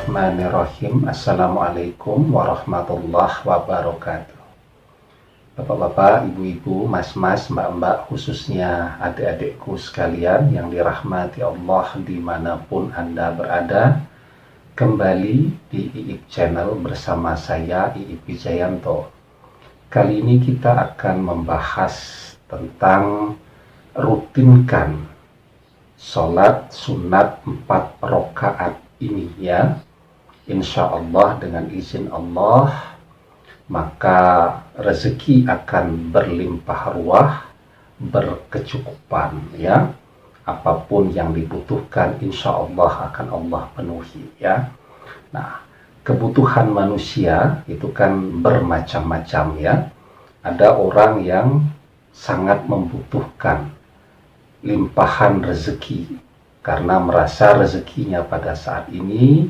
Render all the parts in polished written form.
Bismillahirrahmanirrahim. Assalamualaikum warahmatullahi wabarakatuh. Bapak-bapak, ibu-ibu, mas-mas, mbak-mbak, khususnya adik-adikku sekalian yang dirahmati Allah dimanapun Anda berada, kembali di IIP Channel bersama saya, IIP Wijayanto. Kali ini kita akan membahas tentang rutinkan sholat sunat 4 rakaat ini ya. Insya Allah dengan izin Allah maka rezeki akan berlimpah ruah, berkecukupan ya. Apapun yang dibutuhkan insya Allah akan Allah penuhi ya. Nah, kebutuhan manusia itu kan bermacam-macam ya. Ada orang yang sangat membutuhkan limpahan rezeki karena merasa rezekinya pada saat ini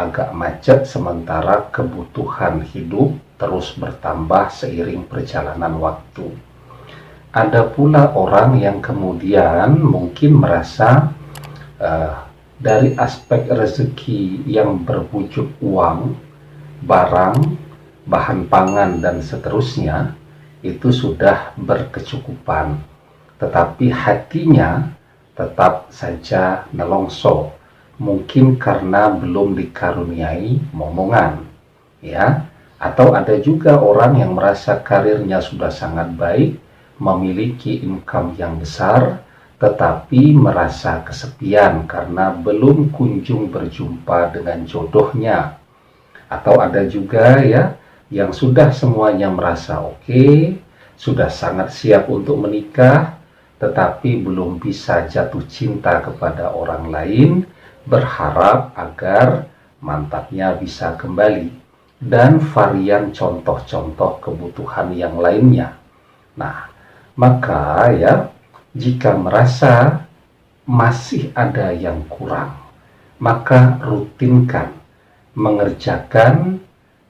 agak macet, sementara kebutuhan hidup terus bertambah seiring perjalanan waktu. Ada pula orang yang kemudian mungkin merasa dari aspek rezeki yang berwujud uang, barang, bahan pangan dan seterusnya itu sudah berkecukupan, tetapi hatinya tetap saja nelongso, mungkin karena belum dikaruniai momongan ya. Atau ada juga orang yang merasa karirnya sudah sangat baik, memiliki income yang besar, tetapi merasa kesepian karena belum kunjung berjumpa dengan jodohnya. Atau ada juga ya yang sudah semuanya merasa oke, sudah sangat siap untuk menikah, tetapi belum bisa jatuh cinta kepada orang lain, berharap agar mantannya bisa kembali, dan varian contoh-contoh kebutuhan yang lainnya. Nah, maka ya, jika merasa masih ada yang kurang, maka rutinkan mengerjakan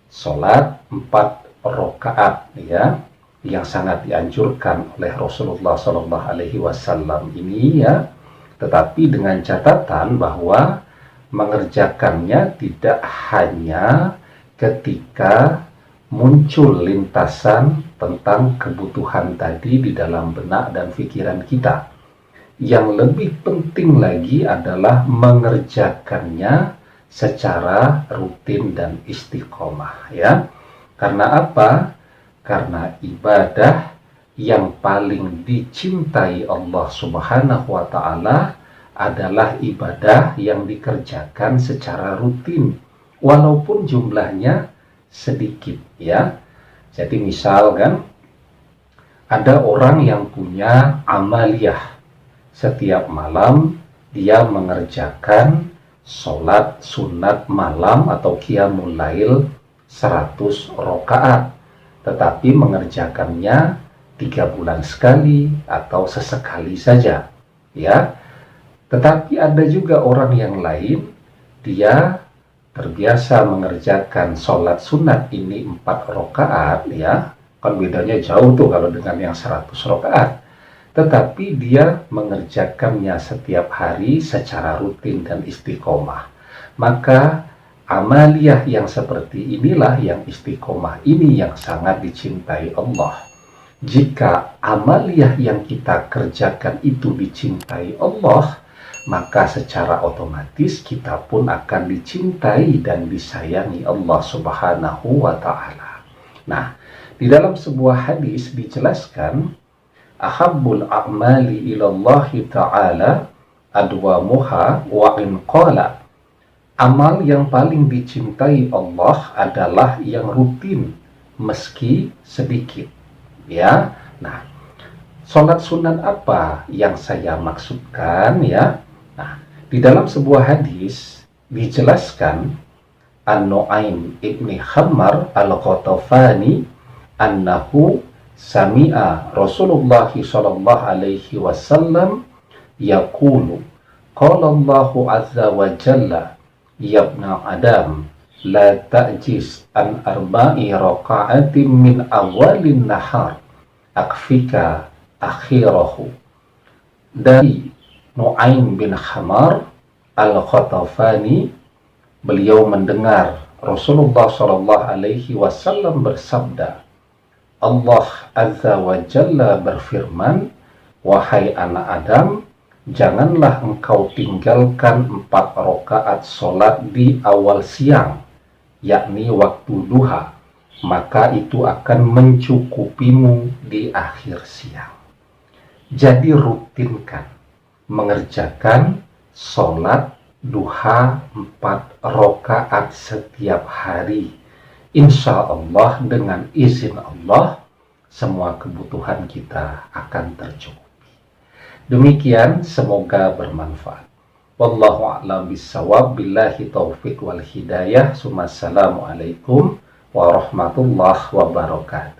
sholat 4 rakaat ya, yang sangat dianjurkan oleh Rasulullah SAW ini ya, tetapi dengan catatan bahwa mengerjakannya tidak hanya ketika muncul lintasan tentang kebutuhan tadi di dalam benak dan pikiran kita. Yang lebih penting lagi adalah mengerjakannya secara rutin dan istiqomah ya. Karena apa? Karena ibadah yang paling dicintai Allah Subhanahu wa Ta'ala adalah ibadah yang dikerjakan secara rutin, walaupun jumlahnya sedikit ya. Jadi misalkan ada orang yang punya amaliyah, setiap malam dia mengerjakan sholat sunat malam atau qiyamul lail 100 rakaat, tetapi mengerjakannya 3 bulan sekali atau sesekali saja ya. Tetapi ada juga orang yang lain, dia terbiasa mengerjakan sholat sunat ini 4 rakaat ya, kan bedanya jauh tuh kalau dengan yang 100 rakaat, tetapi dia mengerjakannya setiap hari secara rutin dan istiqomah. Maka amaliyah yang seperti inilah, yang istiqomah ini yang sangat dicintai Allah. Jika amaliyah yang kita kerjakan itu dicintai Allah, maka secara otomatis kita pun akan dicintai dan disayangi Allah Subhanahu wa Ta'ala. Nah, di dalam sebuah hadis dijelaskan, ahabbul a'mali ilallahi ta'ala adwamuha wa in qala. Amal yang paling dicintai Allah adalah yang rutin meski sedikit ya. Nah, sholat sunat apa yang saya maksudkan ya? Nah, di dalam sebuah hadis dijelaskan An-Nu'aim ibni Hammar al-Ghatafani annahu sami'a Rasulullah sallallahu alaihi wasallam yaqulu qala Allahu azza wa jalla ya ibna Adam la ta'jiz an arba'i raka'atin min awalin nahar akfika akhirahu. Dari Nu'aim bin Hammar al-Ghatafani beliau mendengar Rasulullah Shallallahu Alaihi Wasallam bersabda, Allah Azza wa Jalla berfirman, wahai anak Adam, janganlah engkau tinggalkan 4 rakaat solat di awal siang, yakni waktu duha, maka itu akan mencukupimu di akhir siang. Jadi rutinkan mengerjakan solat duha 4 rakaat setiap hari. Insya Allah dengan izin Allah semua kebutuhan kita akan tercukupi. Demikian, semoga bermanfaat. Wallahu a'lam bishawab, billahi taufiq wal hidayah. Assalamualaikum warahmatullahi wabarakatuh.